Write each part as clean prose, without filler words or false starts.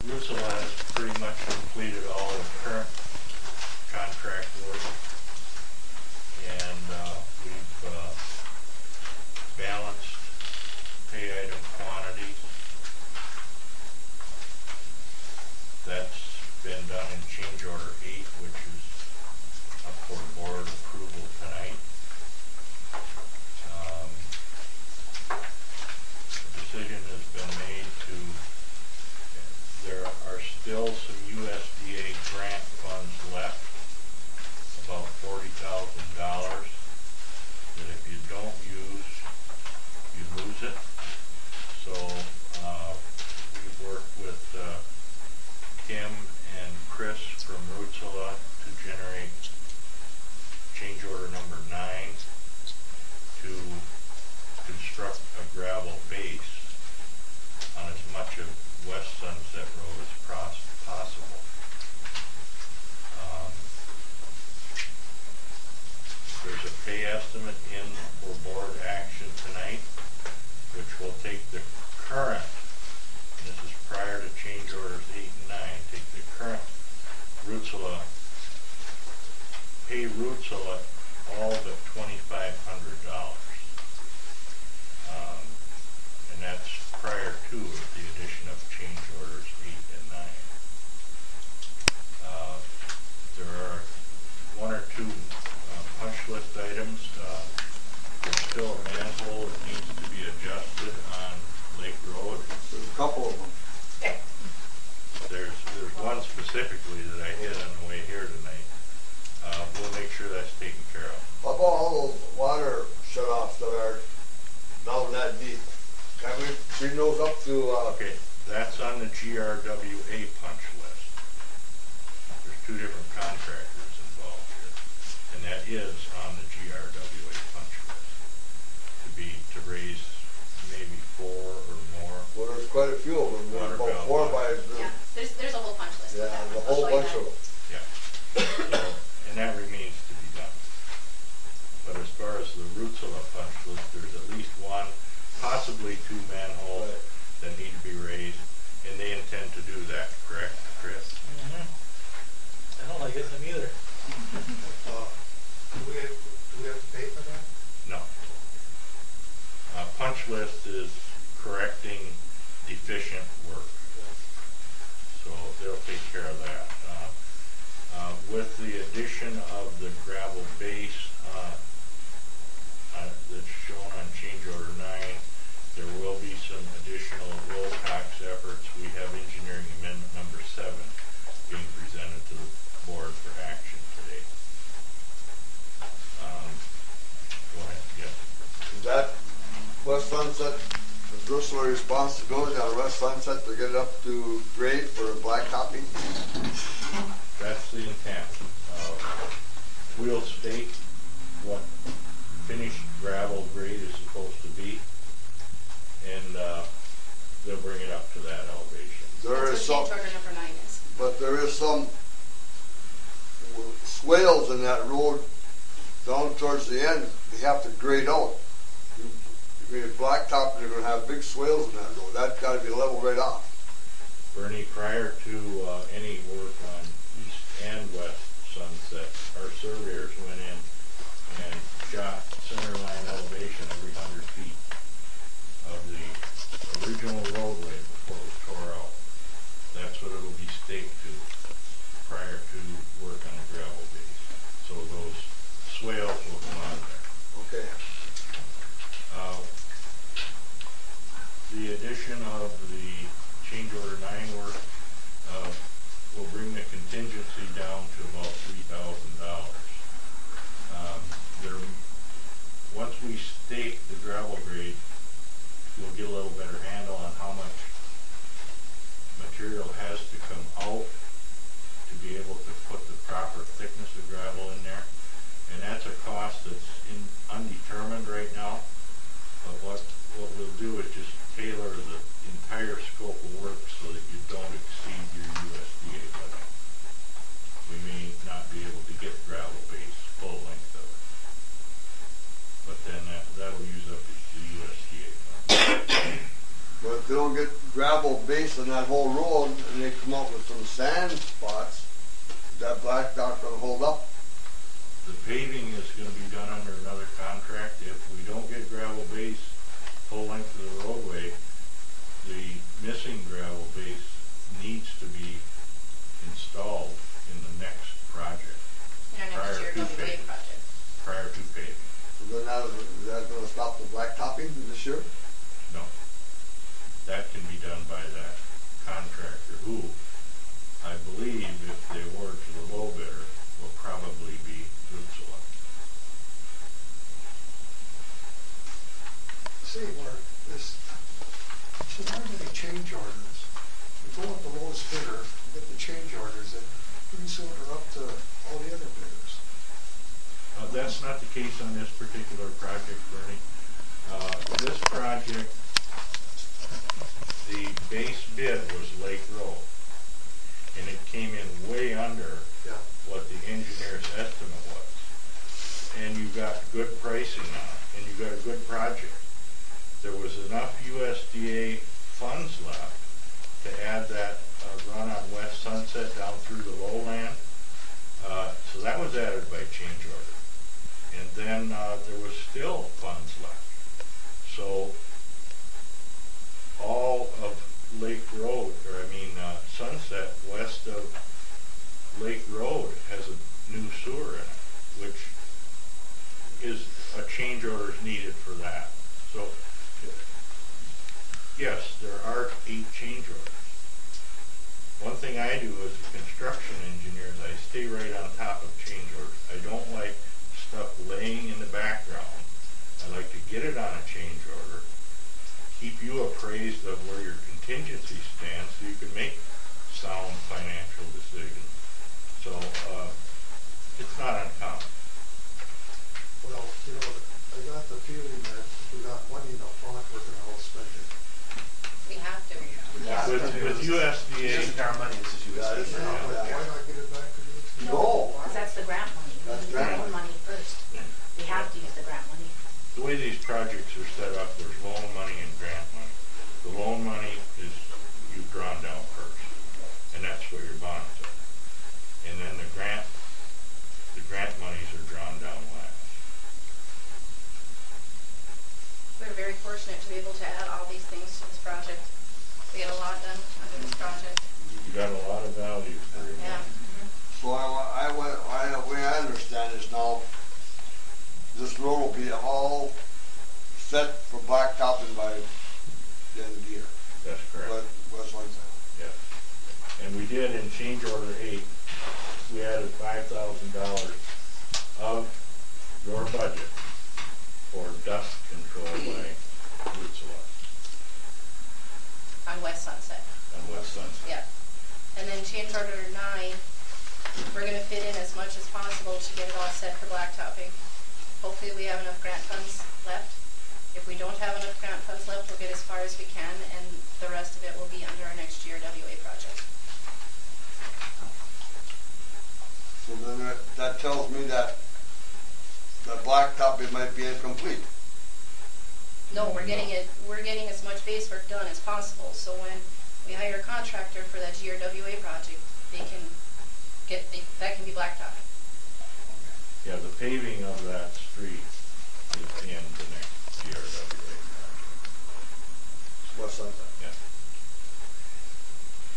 Russell has pretty much completed all of current contract work, and we've balanced pay item quantities. That's been done in change order 8, which is up for board approval tonight. The decision has been made to, there are still some USDA grant funds left, about $40,000, that if you don't use, you lose it. So we've worked with Kim and Chris from Rutzela to generate change order number 9 to construct a gravel base on as much of West Sunset Road as possible. There's a pay estimate in for board action tonight, which will take the current, and this is prior to change orders 8 and 9, take the current Rutzela, pay Rutzela all but $2,500. And that's prior to the addition of change orders 8 and 9. There are 1 or 2 punch list items. There's still a manhole that needs to be adjusted on Lake Road. There's a couple of them. There's one specifically that I hit on the way here tonight. We'll make sure that's taken care of. How about all those water shutoffs that are down that deep? Can we bring those up to, Okay, that's on the GRWA punch list. There's 2 different contractors involved here, and that is on the GRWA punch list to raise maybe 4 or more. well, there's quite a few of them. There's Water about valve 4 by, Yeah, there's a whole punch list. yeah, of a that. whole bunch of them. Yeah. So, and that remains to be done. But as far as the Rutzela punch list, there's at least 1, possibly 2 manholes that need to be raised, and they intend to do that, correct, Chris? Mm-hmm. I don't like it them either. Do we have to pay for that? No. Punch list is correcting deficient work, so they'll take care of that. With the addition of the gravel base that's shown on change order 9, there will be some additional Wilcox efforts. We have engineering amendment number 7 being presented to the board for action today. Go ahead, yes. Is that West Sunset, is Russell responsibility on West Sunset to get it up to grade for blacktopping? That's the intent. We'll state what finished gravel grade is supposed to be, and they'll bring it up to that elevation. There is That's some, what change order number 9 is. but there is some swales in that road down towards the end. They have to grade out. If you blacktop, you're going to have big swales in that road. That's got to be level right off. Bernie, prior to any work on east and west Sunset, our surveyors went in and shot center line elevation every 100 feet of the original roadway before it was tore out. That's what it'll be staked to prior to work on a gravel base. So those swales will come on there. Okay. The addition of the change order 9 work will bring the contingency down to about $3,000. Once we stake the gravel grade, we'll get a little better handle on how much material has to come out to be able to put the proper thickness of gravel in there. And that's a cost that's undetermined right now. But what we'll do is just tailor the entire scope of work so that you don't exceed your USDA limit. We may not be able to get gravel base full length of it, but then that'll use up the USDA fund. But if they don't get gravel base on that whole road and they who. I believe if they award to the low bidder, will probably be Rutsula. See, where this, so why do they change orders? We go with the lowest bidder, we get the change orders, and pretty soon we're up to all the other bidders. That's not the case on this particular project, Bernie. This project, the base bid was Lake Road, and it came in way under Yeah. what the engineer's estimate was. And you got good pricing on it, and you got a good project. There was enough USDA funds left to add that run on West Sunset down through the lowland. So that was added by change order. And then there was still funds left. So all of Lake Road, Sunset west of Lake Road has a new sewer in it, which is a change order is needed for that. So yes, there are 8 change orders. One thing I do as a construction engineer is I stay right on top of change orders. I don't like stuff laying in the background. I like to get it on a change order, keep you appraised of where your contingency stands so you can make sound financial decisions. So it's not uncommon. Well, you know, I got the feeling that if we got money in the front, we're gonna outspend it. We have to. With USDA, This isn't our money, this is Yeah, USDA. it's Why not. why not get it back to you? No. Because that's the grant money. We That's use the grant loan money first. We have to use the grant money. the way these projects are set up, there's loan money and grant money. The loan money is you've drawn down first, and that's what your bonds are. And then the grant monies are drawn down last. We're very fortunate to be able to add all these things to this project. We get a lot done under this project. You got a lot of value for your Yeah. money. So the way I understand is now, this road will be all set for blacktopping by the end of the year. That's correct. West Sunset. Yes. And we did in change order 8, we added $5,000 of your budget for dust control by Rutsula On West Sunset. on West Sunset. Yeah. And then change order 9, we're gonna fit in as much as possible to get it all set for blacktopping. Hopefully we have enough grant funds left. If we don't have enough grant funds left, we'll get as far as we can, and the rest of it will be under our next GRWA project. So then that tells me that blacktopping might be incomplete. No, we're getting as much base work done as possible, so when we hire a contractor for that GRWA project, that can be blacktop. Yeah, the paving of that street is in the next GRWA project. West Sunset. Yeah.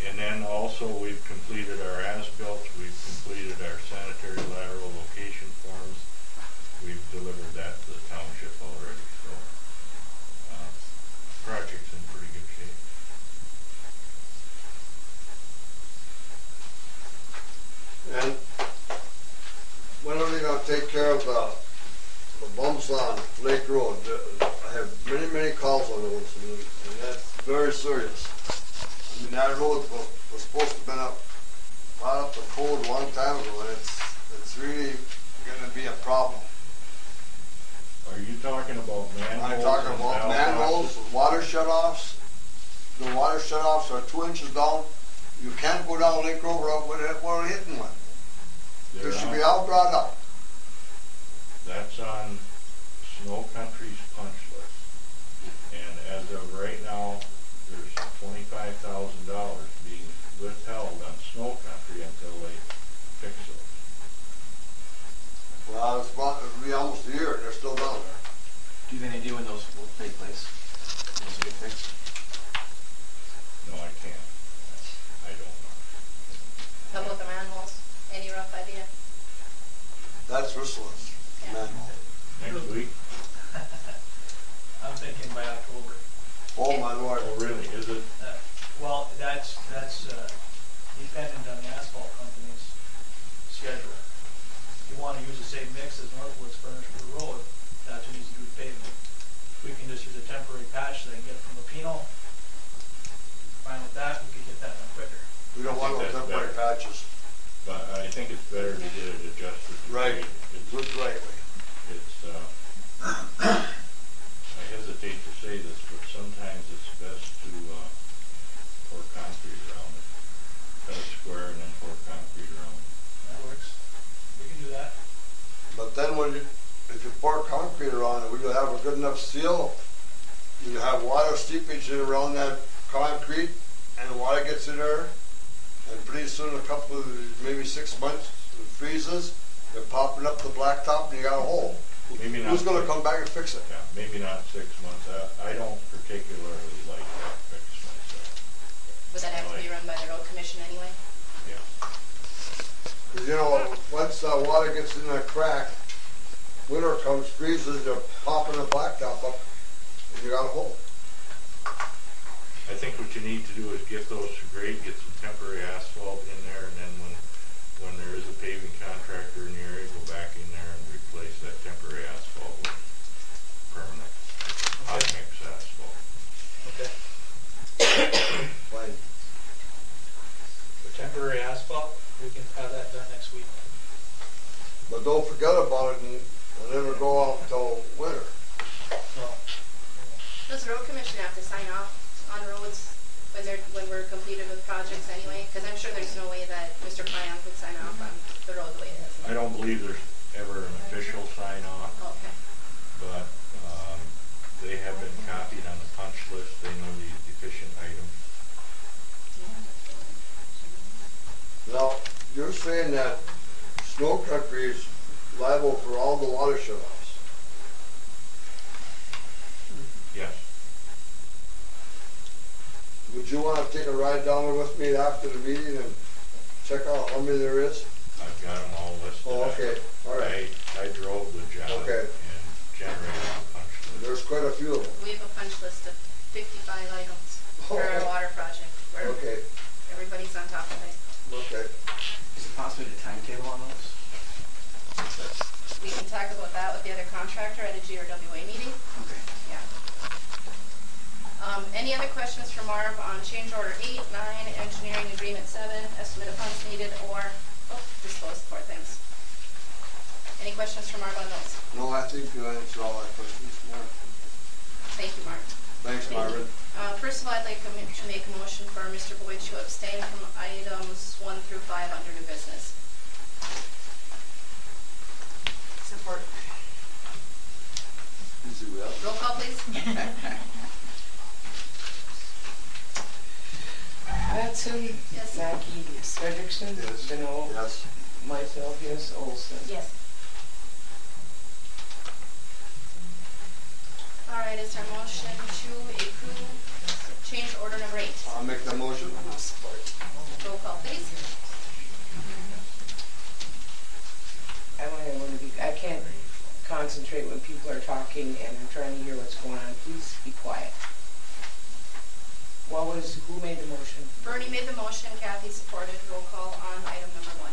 And then also we've completed our as-built, we've completed our sanitary lateral location forms. We've delivered that to the township already, so project's in pretty good shape. And when are they gonna take care of the bumps on Lake Road? I have many calls on those, and that's very serious. I mean, that road was supposed to have been brought up to code a long time ago, and it's really gonna be a problem. Are you talking about manholes? I'm talking and about valve manholes, boxes? water shutoffs. The water shutoffs are 2 inches down. You can't go down Lake Road without hitting one. They're They should on- be all brought up. That's on Snow Country's punch list. And as of right now, there's $25,000 being withheld on Snow Country until they fix those. Well, it'll be almost a year, and they're still down there. Do you have any idea when those will take place? Those will get fixed? No, I can't. I don't know. How about the manholes? Any rough idea? That's Russell's Yeah. manhole. Next week? I'm thinking by October. Oh, my Lord. Oh, really? Is it? Well, that's use the same mix as Northwood's furnish for the road, that's what needs to do with pavement. We can just use a temporary patch that I can get from Lapino. Fine with that, we could get that done quicker. We don't want no I think that's temporary better. patches. But I think it's better to get it adjusted. to Right. grade. Do it the right way. It's, I hesitate to say this, but sometimes it's best to, pour concrete around it. Cut a square and then pour concrete around it. That works. We can do that. But then if you pour concrete around it, will you have a good enough seal? You have water seepage in around that concrete, and the water gets in there, and pretty soon, maybe 6 months, it freezes, they're popping up the blacktop, and you got a hole. Maybe not. Who's gonna come back and fix it? Yeah, maybe not 6 months. I don't particularly like that fix myself. Would that have to be run by the road commission anyway? Yeah. Because, you know, once water gets in that crack, winter comes, freezes, they're popping the blacktop up, and you got a hole. I think what you need to do is get those to grade, get some temporary asphalt in there, and then when there is a paving contractor in the area, go back in there and replace that temporary asphalt with permanent hot mix asphalt. Okay. Fine. For temporary asphalt, we can have that done next week. But don't forget about it and never go out until winter. No. Does the road commission have to sign off on roads when we're completed with projects anyway? Because I'm sure there's no way that Mr. Plyan would sign off on the road the way it is. I don't believe there's ever an official sign off, Okay. but they have been copied on the punch list. They know the deficient items. Now, you're saying that snow country is liable for all the water shut-offs. Yes. Would you want to take a ride down there with me after the meeting and check out how many there is? I've got them all listed. Oh, okay, all right. I drove the job Okay. and generated the punch list. There's quite a few of them. We have a punch list of 55 items for our water project, where Okay, everybody's on top of it. okay. Is it possible to timetable on those? We can talk about that with the other contractor at a GRWA meeting. Okay. Yeah. Any other questions for Marv on change order 8, 9, engineering agreement 7, estimate of funds needed, or disposed for things? Any questions for Marv on those? No, I think you answered all my questions, Mark. Thank you, Marv. Thanks, Thank Marvin. you. First of all, I'd like to make a motion for Mr. Boyd to abstain from items 1 through 5 under new business. Support. Easy way out. Roll call, please. Mattson? Yes. Mackey? Frederickson? Yes. Deno? Yes. Myself, yes. Olson? Yes. All right, is there a motion to approve change order number 8? I'll make that motion. Roll call, please. I can't concentrate when people are talking and I'm trying to hear what's going on. Please be quiet. Who made the motion? Bernie made the motion, Kathy supported. Roll call on item number 1.